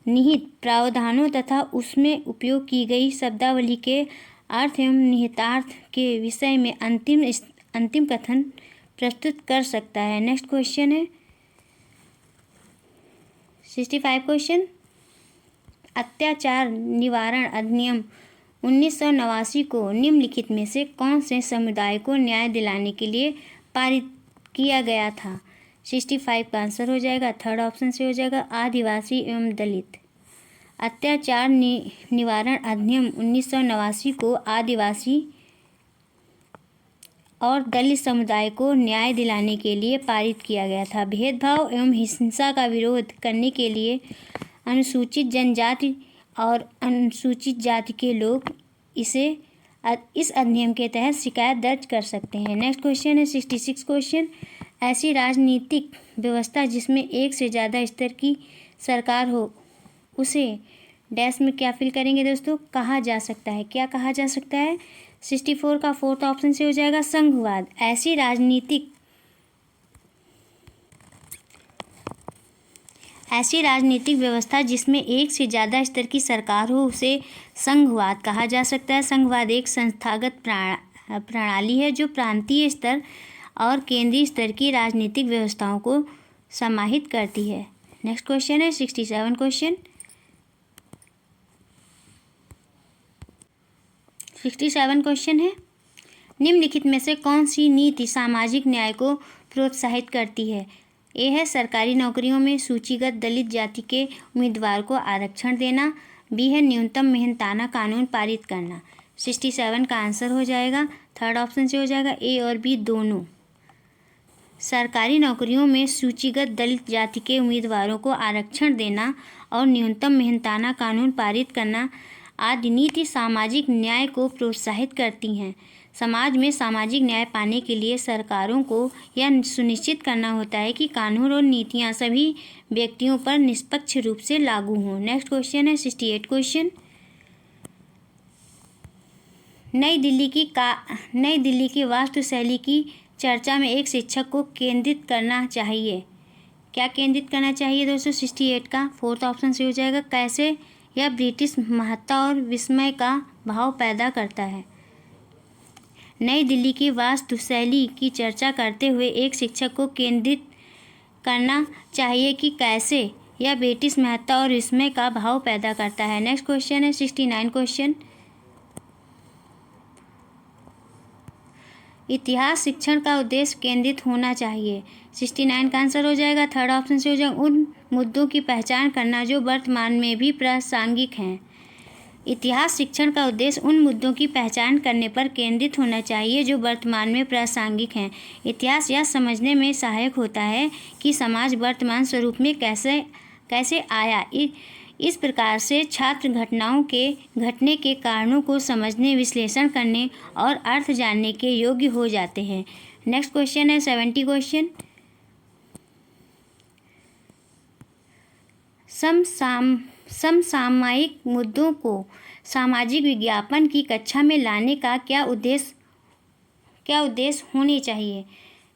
निहित प्रावधानों तथा उसमें उपयोग की गई शब्दावली के अर्थ एवं निहितार्थ के विषय में अंतिम कथन प्रस्तुत कर सकता है। नेक्स्ट क्वेश्चन है 65 क्वेश्चन। अत्याचार निवारण अधिनियम 1989 को निम्नलिखित में से कौन से समुदाय को न्याय दिलाने के लिए पारित किया गया था? 65 का आंसर हो जाएगा थर्ड ऑप्शन से हो जाएगा आदिवासी एवं दलित। अत्याचार निवारण अधिनियम 1989 को आदिवासी और दलित समुदाय को न्याय दिलाने के लिए पारित किया गया था। भेदभाव एवं हिंसा का विरोध करने के लिए अनुसूचित जनजाति और अनुसूचित जाति के लोग इस अधिनियम के तहत शिकायत दर्ज कर सकते हैं। नेक्स्ट क्वेश्चन है 66 क्वेश्चन। ऐसी राजनीतिक व्यवस्था जिसमें एक से ज़्यादा स्तर की सरकार हो उसे डैश में क्या फिल करेंगे दोस्तों, कहा जा सकता है। क्या कहा जा सकता है? 64 का फोर्थ ऑप्शन से हो जाएगा संघवाद। ऐसी राजनीतिक व्यवस्था जिसमें एक से ज़्यादा स्तर की सरकार हो उसे संघवाद कहा जा सकता है। संघवाद एक संस्थागत प्रणाली है जो प्रांतीय स्तर और केंद्रीय स्तर की राजनीतिक व्यवस्थाओं को समाहित करती है। नेक्स्ट क्वेश्चन है 67 क्वेश्चन। 67 क्वेश्चन है, निम्नलिखित में से कौन सी नीति सामाजिक न्याय को प्रोत्साहित करती है? ए है सरकारी नौकरियों में सूचीगत दलित जाति के उम्मीदवार को आरक्षण देना। बी है न्यूनतम मेहनताना कानून पारित करना। 67 का आंसर हो जाएगा थर्ड ऑप्शन से हो जाएगा ए और बी दोनों। सरकारी नौकरियों में सूचीगत दलित जाति के उम्मीदवारों को आरक्षण देना और न्यूनतम मेहनताना कानून पारित करना आदि नीति सामाजिक न्याय को प्रोत्साहित करती हैं। समाज में सामाजिक न्याय पाने के लिए सरकारों को यह सुनिश्चित करना होता है कि कानून और नीतियां सभी व्यक्तियों पर निष्पक्ष रूप से लागू हों। नेक्स्ट क्वेश्चन है 68 क्वेश्चन। नई दिल्ली की वास्तुशैली की चर्चा में एक शिक्षक को केंद्रित करना चाहिए। क्या केंद्रित करना चाहिए दोस्तों? 68 का फोर्थ ऑप्शन से हो जाएगा कैसे यह ब्रिटिश महत्ता और विस्मय का भाव पैदा करता है। नई दिल्ली की वास्तुशैली की चर्चा करते हुए एक शिक्षक को केंद्रित करना चाहिए कि कैसे यह ब्रिटिश महत्ता और विस्मय का भाव पैदा करता है। नेक्स्ट क्वेश्चन है 69 क्वेश्चन। इतिहास शिक्षण का उद्देश्य केंद्रित होना चाहिए। 69 का आंसर हो जाएगा थर्ड ऑप्शन से हो जाएगा उन मुद्दों की पहचान करना जो वर्तमान में भी प्रासंगिक हैं। इतिहास शिक्षण का उद्देश्य उन मुद्दों की पहचान करने पर केंद्रित होना चाहिए जो वर्तमान में प्रासंगिक हैं। इतिहास यह समझने में सहायक होता है कि समाज वर्तमान स्वरूप में कैसे आया। इस प्रकार से छात्र घटनाओं के घटने के कारणों को समझने, विश्लेषण करने और अर्थ जानने के योग्य हो जाते हैं। नेक्स्ट क्वेश्चन है 70 क्वेश्चन। समसामयिक मुद्दों को सामाजिक विज्ञापन की कक्षा में लाने का क्या उद्देश्य होने चाहिए?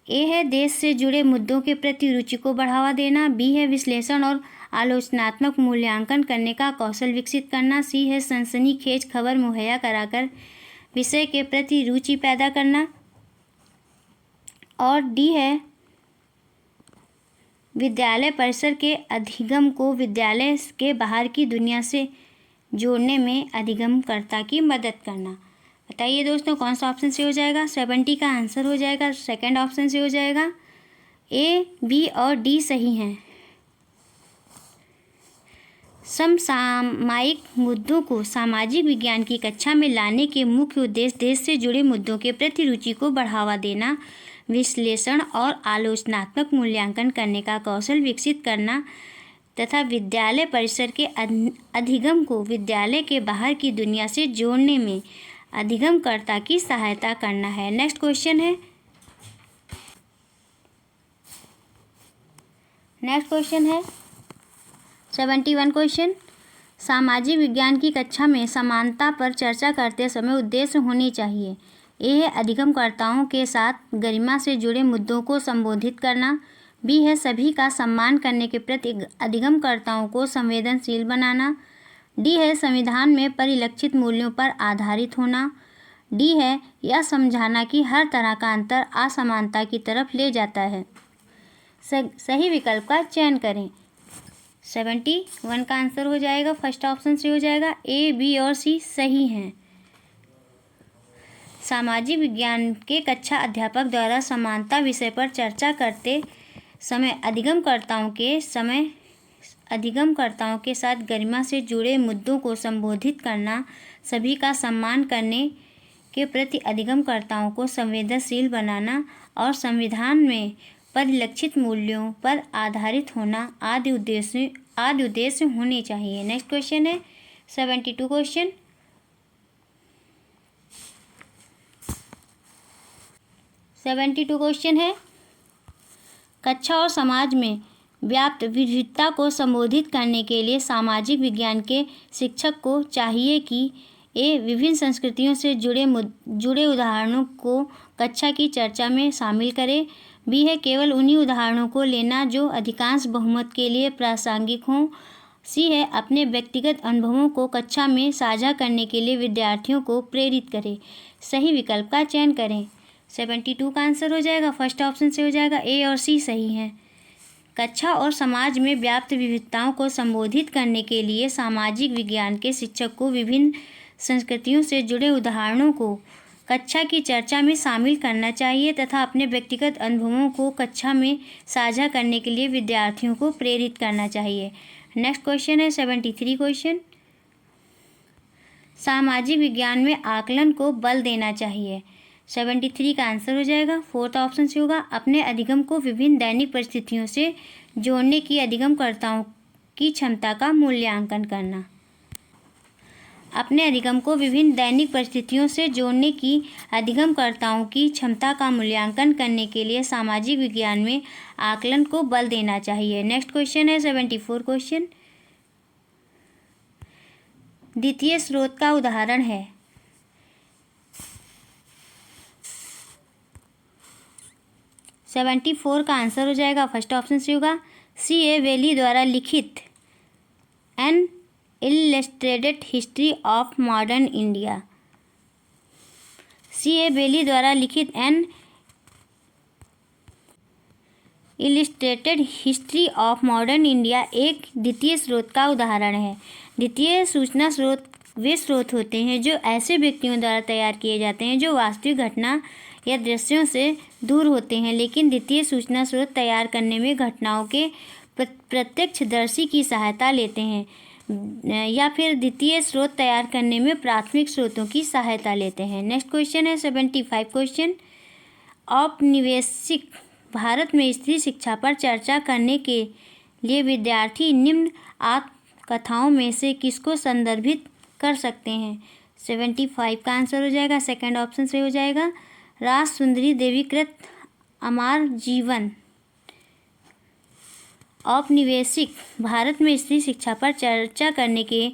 ए है देश से जुड़े मुद्दों के प्रति रुचि को बढ़ावा देना। बी है विश्लेषण और आलोचनात्मक मूल्यांकन करने का कौशल विकसित करना। सी है सनसनीखेज खबर मुहैया कराकर विषय के प्रति रुचि पैदा करना। और डी है विद्यालय परिसर के अधिगम को विद्यालय के बाहर की दुनिया से जोड़ने में अधिगमकर्ता की मदद करना। बताइए दोस्तों कौन सा ऑप्शन से हो जाएगा? 70 का आंसर हो जाएगा सेकंड ऑप्शन से हो जाएगा ए, बी और डी सही हैं। समसामयिक मुद्दों को सामाजिक विज्ञान की कक्षा में लाने के मुख्य उद्देश्य देश से जुड़े मुद्दों के प्रति रुचि को बढ़ावा देना, विश्लेषण और आलोचनात्मक मूल्यांकन करने का कौशल विकसित करना तथा विद्यालय परिसर के अधिगम को विद्यालय के बाहर की दुनिया से जोड़ने में अधिगमकर्ता की सहायता करना है। नेक्स्ट क्वेश्चन है 71 क्वेश्चन। सामाजिक विज्ञान की कक्षा में समानता पर चर्चा करते समय उद्देश्य होने चाहिए। ए है अधिगमकर्ताओं के साथ गरिमा से जुड़े मुद्दों को संबोधित करना। बी है सभी का सम्मान करने के प्रति अधिगमकर्ताओं को संवेदनशील बनाना। डी है संविधान में परिलक्षित मूल्यों पर आधारित होना। डी है यह समझाना कि हर तरह का अंतर असमानता की तरफ ले जाता है। सही विकल्प का चयन करें। 71 का आंसर हो जाएगा फर्स्ट ऑप्शन से हो जाएगा ए, बी और सी सही हैं। सामाजिक विज्ञान के कक्षा अध्यापक द्वारा समानता विषय पर चर्चा करते समय अधिगमकर्ताओं के साथ गरिमा से जुड़े मुद्दों को संबोधित करना, सभी का सम्मान करने के प्रति अधिगमकर्ताओं को संवेदनशील बनाना और संविधान में परिलक्षित मूल्यों पर आधारित होना आदि आदि उद्देश्य होने चाहिए। नेक्स्ट क्वेश्चन है 72 क्वेश्चन। 72 क्वेश्चन है, कक्षा और समाज में व्याप्त विविधता को संबोधित करने के लिए सामाजिक विज्ञान के शिक्षक को चाहिए कि ए विभिन्न संस्कृतियों से जुड़े उदाहरणों को कक्षा की चर्चा में शामिल करे। बी है केवल उन्हीं उदाहरणों को लेना जो अधिकांश बहुमत के लिए प्रासंगिक हों। सी है अपने व्यक्तिगत अनुभवों को कक्षा में साझा करने के लिए विद्यार्थियों को प्रेरित करें। सही विकल्प का चयन करें। 72 का आंसर हो जाएगा, फर्स्ट ऑप्शन से हो जाएगा, ए और सी सही हैं। कक्षा और समाज में व्याप्त विविधताओं को संबोधित करने के लिए सामाजिक विज्ञान के शिक्षक को विभिन्न संस्कृतियों से जुड़े उदाहरणों को कक्षा की चर्चा में शामिल करना चाहिए तथा अपने व्यक्तिगत अनुभवों को कक्षा में साझा करने के लिए विद्यार्थियों को प्रेरित करना चाहिए। नेक्स्ट क्वेश्चन है 73 क्वेश्चन। सामाजिक विज्ञान में आकलन को बल देना चाहिए। 73 का आंसर हो जाएगा, फोर्थ ऑप्शन से होगा, अपने अधिगम को विभिन्न दैनिक परिस्थितियों से जोड़ने की अधिगमकर्ताओं की क्षमता का मूल्यांकन करना। अपने अधिगम को विभिन्न दैनिक परिस्थितियों से जोड़ने की अधिगमकर्ताओं की क्षमता का मूल्यांकन करने के लिए सामाजिक विज्ञान में आकलन को बल देना चाहिए। नेक्स्ट क्वेश्चन है 74 क्वेश्चन। द्वितीय स्रोत का उदाहरण है। 74 का आंसर हो जाएगा, फर्स्ट ऑप्शन से होगा, सी ए वेली द्वारा लिखित an illustrated history of modern India. C A Bayly द्वारा लिखित an illustrated history of modern India एक द्वितीय स्रोत का उदाहरण है। द्वितीय सूचना स्रोत वे स्रोत होते हैं जो ऐसे व्यक्तियों द्वारा तैयार किए जाते हैं जो वास्तविक घटना या दृश्यों से दूर होते हैं, लेकिन द्वितीय सूचना स्रोत तैयार करने में घटनाओं के प्रत्यक्षदर्शी की सहायता लेते हैं या फिर द्वितीय स्रोत तैयार करने में प्राथमिक स्रोतों की सहायता लेते हैं। नेक्स्ट क्वेश्चन है 75 क्वेश्चन। औपनिवेशिक भारत में स्त्री शिक्षा पर चर्चा करने के लिए विद्यार्थी निम्न आत्मकथाओं में से किसको संदर्भित कर सकते हैं। 75 का आंसर हो जाएगा, सेकंड ऑप्शन से हो जाएगा, राज सुंदरी देवी कृत अमर जीवन। औपनिवेशिक भारत में स्त्री शिक्षा पर चर्चा करने के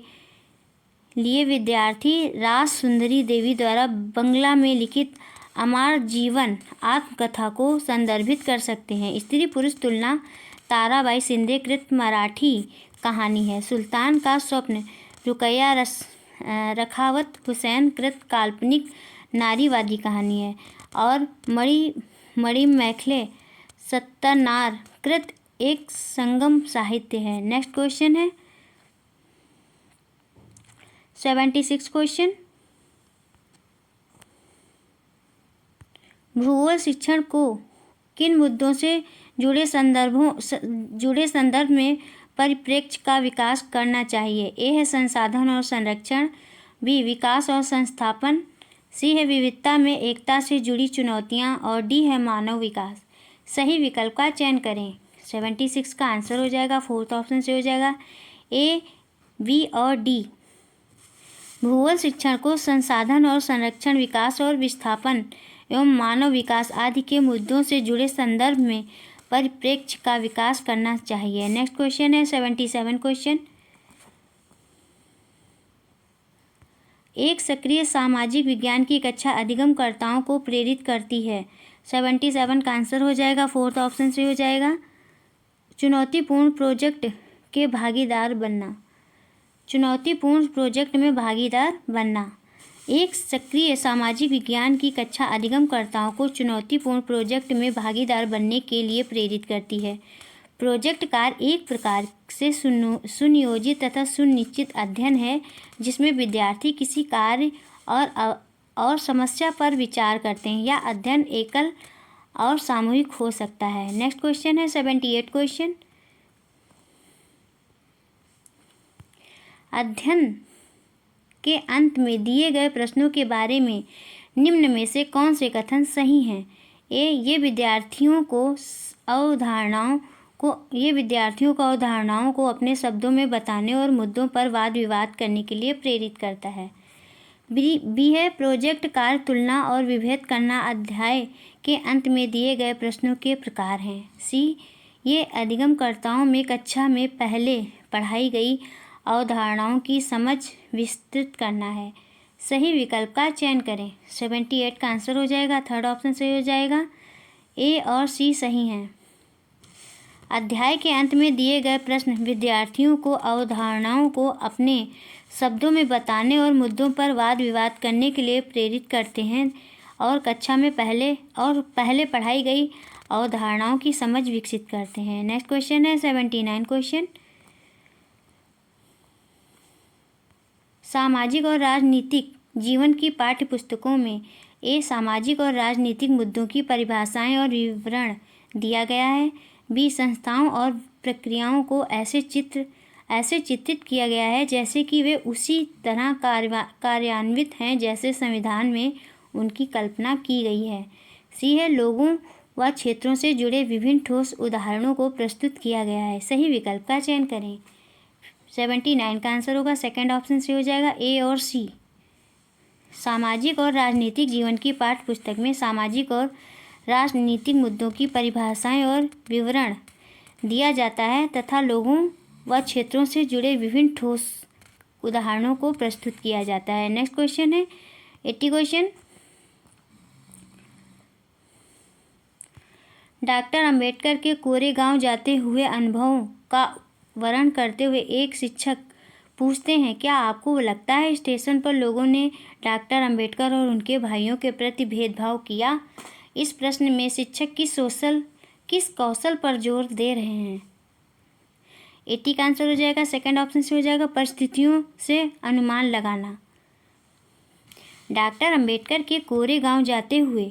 लिए विद्यार्थी राज सुंदरी देवी द्वारा बंगला में लिखित अमर जीवन आत्मकथा को संदर्भित कर सकते हैं। स्त्री पुरुष तुलना ताराबाई शिंदे कृत मराठी कहानी है। सुल्तान का स्वप्न रुकैया रखावत हुसैन कृत काल्पनिक नारीवादी कहानी है। और मणि मैखले सत्तनार कृत एक संगम साहित्य है। नेक्स्ट क्वेश्चन है 76 क्वेश्चन। भूगोल शिक्षण को किन मुद्दों से जुड़े संदर्भ में परिप्रेक्ष्य का विकास करना चाहिए। ए है संसाधन और संरक्षण, बी विकास और संस्थापन, सी है विविधता में एकता से जुड़ी चुनौतियां और डी है मानव विकास। सही विकल्प का चयन करें। 76 का आंसर हो जाएगा, फोर्थ ऑप्शन से हो जाएगा, ए बी और डी। भूगोल शिक्षण को संसाधन और संरक्षण, विकास और विस्थापन एवं मानव विकास आदि के मुद्दों से जुड़े संदर्भ में परिप्रेक्ष्य का विकास करना चाहिए। नेक्स्ट क्वेश्चन है 77 क्वेश्चन। एक सक्रिय सामाजिक विज्ञान की कक्षा अधिगमकर्ताओं को प्रेरित करती है। 77 का आंसर हो जाएगा, फोर्थ ऑप्शन से हो जाएगा, चुनौतीपूर्ण प्रोजेक्ट के भागीदार बनना। चुनौतीपूर्ण प्रोजेक्ट में भागीदार बनना। एक सक्रिय सामाजिक विज्ञान की कक्षा अधिगमकर्ताओं को चुनौतीपूर्ण प्रोजेक्ट में भागीदार बनने के लिए प्रेरित करती है। प्रोजेक्ट कार्य एक प्रकार से सुनियोजित तथा सुनिश्चित अध्ययन है जिसमें विद्यार्थी किसी कार्य और समस्या पर विचार करते हैं। यह अध्ययन एकल और सामूहिक हो सकता है। नेक्स्ट क्वेश्चन है 78 क्वेश्चन। अध्ययन के अंत में दिए गए प्रश्नों के बारे में निम्न में से कौन से कथन सही हैं। ए ये विद्यार्थियों को अवधारणाओं विद्यार्थियों को अवधारणाओं को अपने शब्दों में बताने और मुद्दों पर वाद विवाद करने के लिए प्रेरित करता है। बी है प्रोजेक्ट कार्य तुलना और विभेद करना अध्याय के अंत में दिए गए प्रश्नों के प्रकार हैं। सी ये अधिगमकर्ताओं में कक्षा में पहले पढ़ाई गई अवधारणाओं की समझ विस्तृत करना है। सही विकल्प का चयन करें। 78 का आंसर हो जाएगा, थर्ड ऑप्शन सही हो जाएगा। ए और सी सही हैं। अध्याय के अंत में दिए गए प्रश्न विद्यार्थियों को अवधारणाओं को अपने शब्दों में बताने और मुद्दों पर वाद विवाद करने के लिए प्रेरित करते हैं और कक्षा में पहले पढ़ाई गई अवधारणाओं की समझ विकसित करते हैं। नेक्स्ट क्वेश्चन है 79 क्वेश्चन। सामाजिक और राजनीतिक जीवन की पाठ्य पुस्तकों में सामाजिक और राजनीतिक मुद्दों की परिभाषाएं और विवरण दिया गया है। बी संस्थाओं और प्रक्रियाओं को ऐसे चित्रित किया गया है जैसे कि वे उसी तरह कार्यान्वित हैं जैसे संविधान में उनकी कल्पना की गई है। सी है लोगों व क्षेत्रों से जुड़े विभिन्न ठोस उदाहरणों को प्रस्तुत किया गया है। सही विकल्प का चयन करें। 79 का आंसर होगा, सेकंड ऑप्शन से हो जाएगा, ए और सी। सामाजिक और राजनीतिक जीवन की पाठ्य पुस्तक में सामाजिक और राजनीतिक मुद्दों की परिभाषाएं और विवरण दिया जाता है तथा लोगों व क्षेत्रों से जुड़े विभिन्न ठोस उदाहरणों को प्रस्तुत किया जाता है। नेक्स्ट क्वेश्चन है 80 क्वेश्चन। डॉक्टर अंबेडकर के कोरेगांव जाते हुए अनुभवों का वर्णन करते हुए एक शिक्षक पूछते हैं, क्या आपको लगता है स्टेशन पर लोगों ने डॉक्टर अंबेडकर और उनके भाइयों के प्रति भेदभाव किया? इस प्रश्न में शिक्षक किस कौशल पर जोर दे रहे हैं? 80 का आंसर हो जाएगा, सेकंड ऑप्शन से हो जाएगा, परिस्थितियों से अनुमान लगाना। डॉक्टर अंबेडकर के कोरेगांव जाते हुए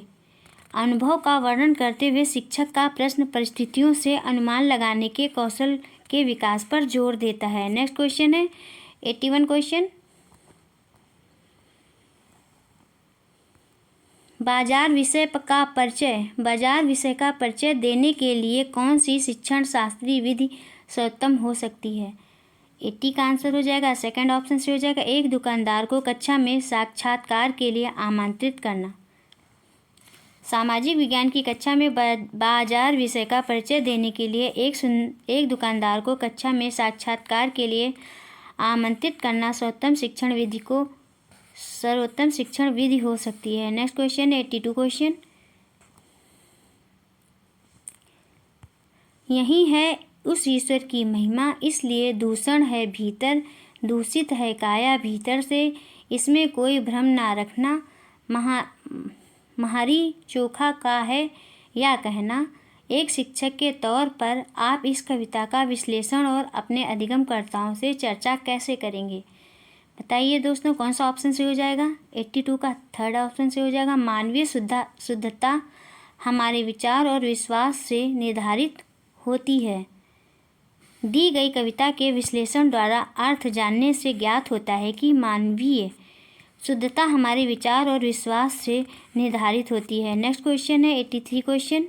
अनुभव का वर्णन करते हुए शिक्षक का प्रश्न परिस्थितियों से अनुमान लगाने के कौशल के विकास पर जोर देता है। नेक्स्ट क्वेश्चन है 81 क्वेश्चन। बाजार विषय का परिचय देने के लिए कौन सी शिक्षण शास्त्रीय विधि सर्वोत्तम हो सकती है? 80 का आंसर हो जाएगा, सेकंड ऑप्शन से हो जाएगा, एक दुकानदार को कक्षा में साक्षात्कार के लिए आमंत्रित करना। सामाजिक विज्ञान की कक्षा में बाजार विषय का परिचय देने के लिए एक दुकानदार को कक्षा में साक्षात्कार के लिए आमंत्रित करना सर्वोत्तम शिक्षण विधि हो सकती है। Next question 82 question. यही है उस ईश्वर की महिमा, इसलिए दूषण है भीतर, दूषित है काया भीतर से, इसमें कोई भ्रम ना रखना, महारी चोखा का है या कहना। एक शिक्षक के तौर पर आप इस कविता का विश्लेषण और अपने अधिगमकर्ताओं से चर्चा कैसे करेंगे? बताइए दोस्तों, कौन सा ऑप्शन से हो जाएगा? 82 का थर्ड ऑप्शन से हो जाएगा, मानवीय शुद्धता हमारे विचार और विश्वास से निर्धारित होती है। दी गई कविता के विश्लेषण द्वारा अर्थ जानने से ज्ञात होता है कि मानवीय शुद्धता हमारे विचार और विश्वास से निर्धारित होती है। नेक्स्ट क्वेश्चन है 83 क्वेश्चन।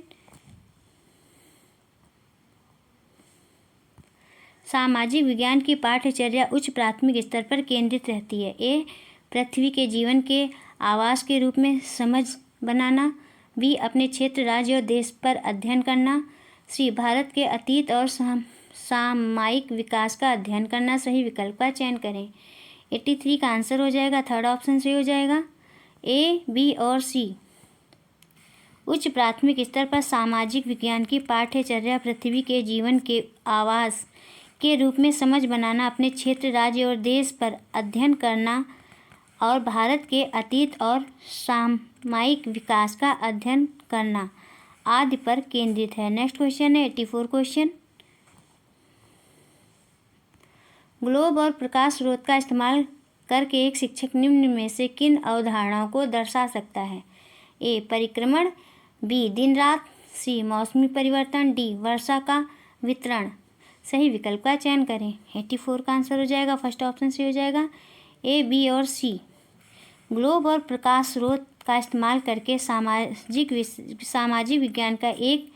सामाजिक विज्ञान की पाठ्यचर्या उच्च प्राथमिक स्तर पर केंद्रित रहती है। ए पृथ्वी के जीवन के आवास के रूप में समझ बनाना। बी अपने क्षेत्र राज्य और देश पर अध्ययन करना। सी भारत के अतीत और सामयिक विकास का अध्ययन करना। सही विकल्प का चयन करें। 83 का आंसर हो जाएगा, थर्ड ऑप्शन से हो जाएगा, ए बी और सी। उच्च प्राथमिक स्तर पर सामाजिक विज्ञान की पाठ्यचर्या पृथ्वी के जीवन के आवास के रूप में समझ बनाना, अपने क्षेत्र राज्य और देश पर अध्ययन करना और भारत के अतीत और सामयिक विकास का अध्ययन करना आदि पर केंद्रित है। नेक्स्ट क्वेश्चन है 84 क्वेश्चन। ग्लोब और प्रकाश स्रोत का इस्तेमाल करके एक शिक्षक निम्न में से किन अवधारणाओं को दर्शा सकता है? ए परिक्रमण, बी दिन रात, सी मौसमी परिवर्तन, डी वर्षा का वितरण। सही विकल्प का चयन करें। 84 का आंसर हो जाएगा, फर्स्ट ऑप्शन से हो जाएगा, ए बी और सी। ग्लोब और प्रकाश स्रोत का इस्तेमाल करके सामाजिक विज्ञान का एक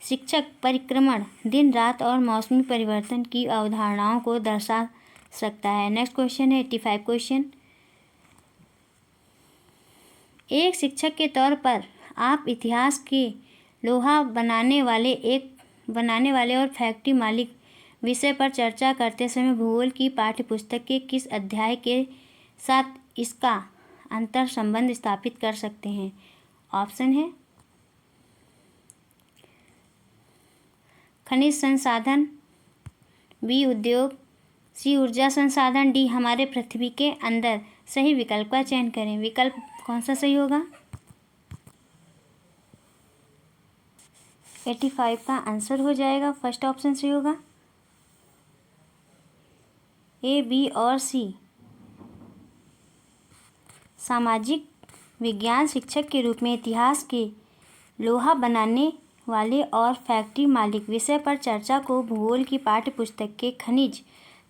शिक्षक परिक्रमण दिन रात और मौसमी परिवर्तन की अवधारणाओं को दर्शा सकता है। नेक्स्ट क्वेश्चन है 85 क्वेश्चन। एक शिक्षक के तौर पर आप इतिहास के लोहा बनाने वाले और फैक्ट्री मालिक विषय पर चर्चा करते समय भूगोल की पाठ्यपुस्तक के किस अध्याय के साथ इसका अंतर संबंध स्थापित कर सकते हैं? ऑप्शन है खनिज संसाधन, बी उद्योग, सी ऊर्जा संसाधन, डी हमारे पृथ्वी के अंदर। सही विकल्प का चयन करें। विकल्प कौन सा सही होगा? 85 का आंसर हो जाएगा फर्स्ट ऑप्शन सही होगा, ए, बी और सी। सामाजिक विज्ञान शिक्षक के रूप में इतिहास के लोहा बनाने वाले और फैक्ट्री मालिक विषय पर चर्चा को भूगोल की पाठ्यपुस्तक के खनिज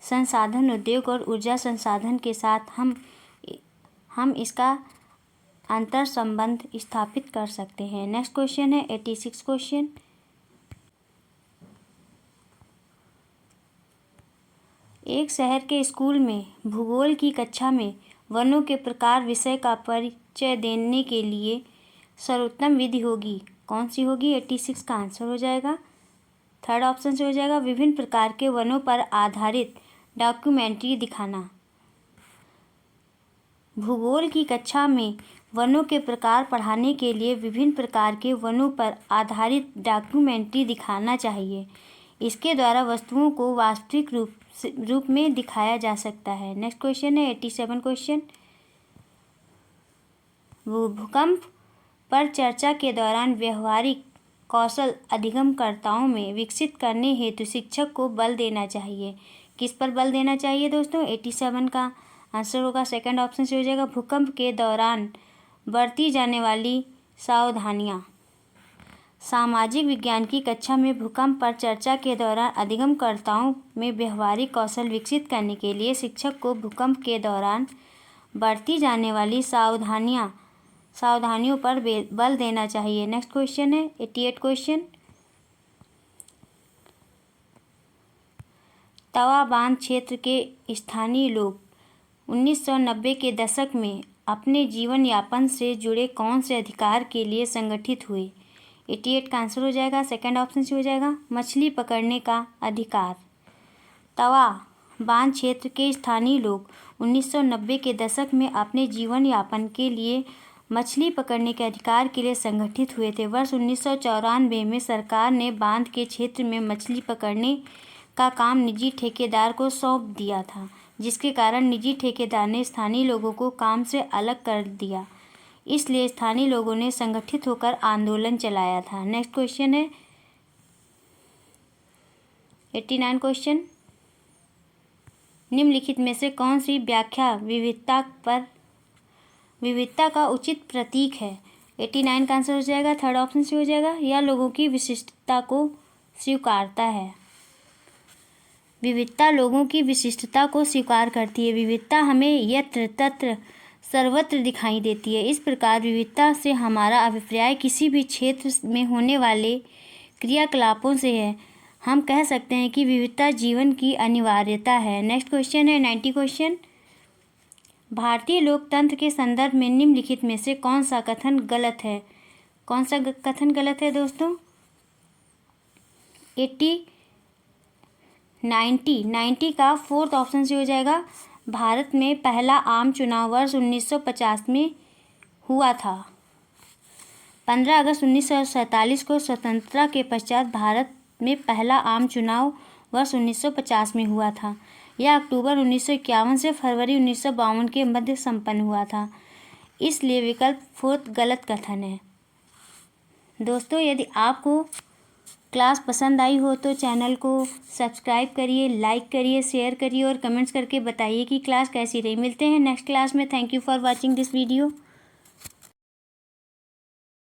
संसाधन, उद्योग और ऊर्जा संसाधन के साथ हम इसका अंतर संबंध स्थापित कर सकते हैं। नेक्स्ट क्वेश्चन है 86 क्वेश्चन। एक शहर के स्कूल में भूगोल की कक्षा में वनों के प्रकार विषय का परिचय देने के लिए सर्वोत्तम विधि होगी। कौन सी होगी? 86 का आंसर हो जाएगा थर्ड ऑप्शन से हो जाएगा, विभिन्न प्रकार के वनों पर आधारित डॉक्यूमेंट्री दिखाना। भूगोल की कक्षा में वनों के प्रकार पढ़ाने के लिए विभिन्न प्रकार के वनों पर आधारित डॉक्यूमेंट्री दिखाना चाहिए। इसके द्वारा वस्तुओं को वास्तविक रूप में दिखाया जा सकता है। नेक्स्ट क्वेश्चन है 87 क्वेश्चन। भूकंप पर चर्चा के दौरान व्यवहारिक कौशल अधिगमकर्ताओं में विकसित करने हेतु शिक्षक को बल देना चाहिए। किस पर बल देना चाहिए दोस्तों? 87 का आंसर होगा सेकंड ऑप्शन से हो जाएगा, भूकंप के दौरान बरती जाने वाली सावधानियाँ। सामाजिक विज्ञान की कक्षा में भूकंप पर चर्चा के दौरान अधिगमकर्ताओं में व्यवहारिक कौशल विकसित करने के लिए शिक्षक को भूकंप के दौरान बरती जाने वाली सावधानियों पर बल देना चाहिए। नेक्स्ट क्वेश्चन है 88 क्वेश्चन। तवा बांध क्षेत्र के स्थानीय लोग 1990 के दशक में अपने जीवन यापन से जुड़े कौन से अधिकार के लिए संगठित हुए? 88 का आंसर हो जाएगा सेकंड ऑप्शन से हो जाएगा, मछली पकड़ने का अधिकार। तवा बांध क्षेत्र के स्थानीय लोग 1990 के दशक में अपने जीवन यापन के लिए मछली पकड़ने के अधिकार के लिए संगठित हुए थे। वर्ष 1994 में सरकार ने बांध के क्षेत्र में मछली पकड़ने का काम निजी ठेकेदार को सौंप दिया था, जिसके कारण निजी ठेकेदार ने स्थानीय लोगों को काम से अलग कर दिया। इसलिए स्थानीय लोगों ने संगठित होकर आंदोलन चलाया था। नेक्स्ट क्वेश्चन है 89 क्वेश्चन। निम्नलिखित में से कौन सी व्याख्या विविधता का उचित प्रतीक है? 89 का आंसर हो जाएगा थर्ड ऑप्शन से हो जाएगा, यह लोगों की विशिष्टता को स्वीकारता है। विविधता लोगों की विशिष्टता को स्वीकार करती है। विविधता हमें यत्र तत्र सर्वत्र दिखाई देती है। इस प्रकार विविधता से हमारा अभिप्राय किसी भी क्षेत्र में होने वाले क्रियाकलापों से है। हम कह सकते हैं कि विविधता जीवन की अनिवार्यता है। नेक्स्ट क्वेश्चन है 90 क्वेश्चन। भारतीय लोकतंत्र के संदर्भ में निम्नलिखित में से कौन सा कथन गलत है? कौन सा कथन गलत है दोस्तों? 90 का फोर्थ ऑप्शन से हो जाएगा, भारत में पहला आम चुनाव वर्ष 1950 में हुआ था। 15 अगस्त 1947 को स्वतंत्रता के पश्चात भारत में पहला आम चुनाव वर्ष 1950 में हुआ था। यह अक्टूबर 1951 से फरवरी 1952 के मध्य संपन्न हुआ था। इसलिए विकल्प फोर्थ गलत कथन है। दोस्तों, यदि आपको क्लास पसंद आई हो तो चैनल को सब्सक्राइब करिए, लाइक करिए, शेयर करिए और कमेंट्स करके बताइए कि क्लास कैसी रही। मिलते हैं नेक्स्ट क्लास में। Thank you for watching this video.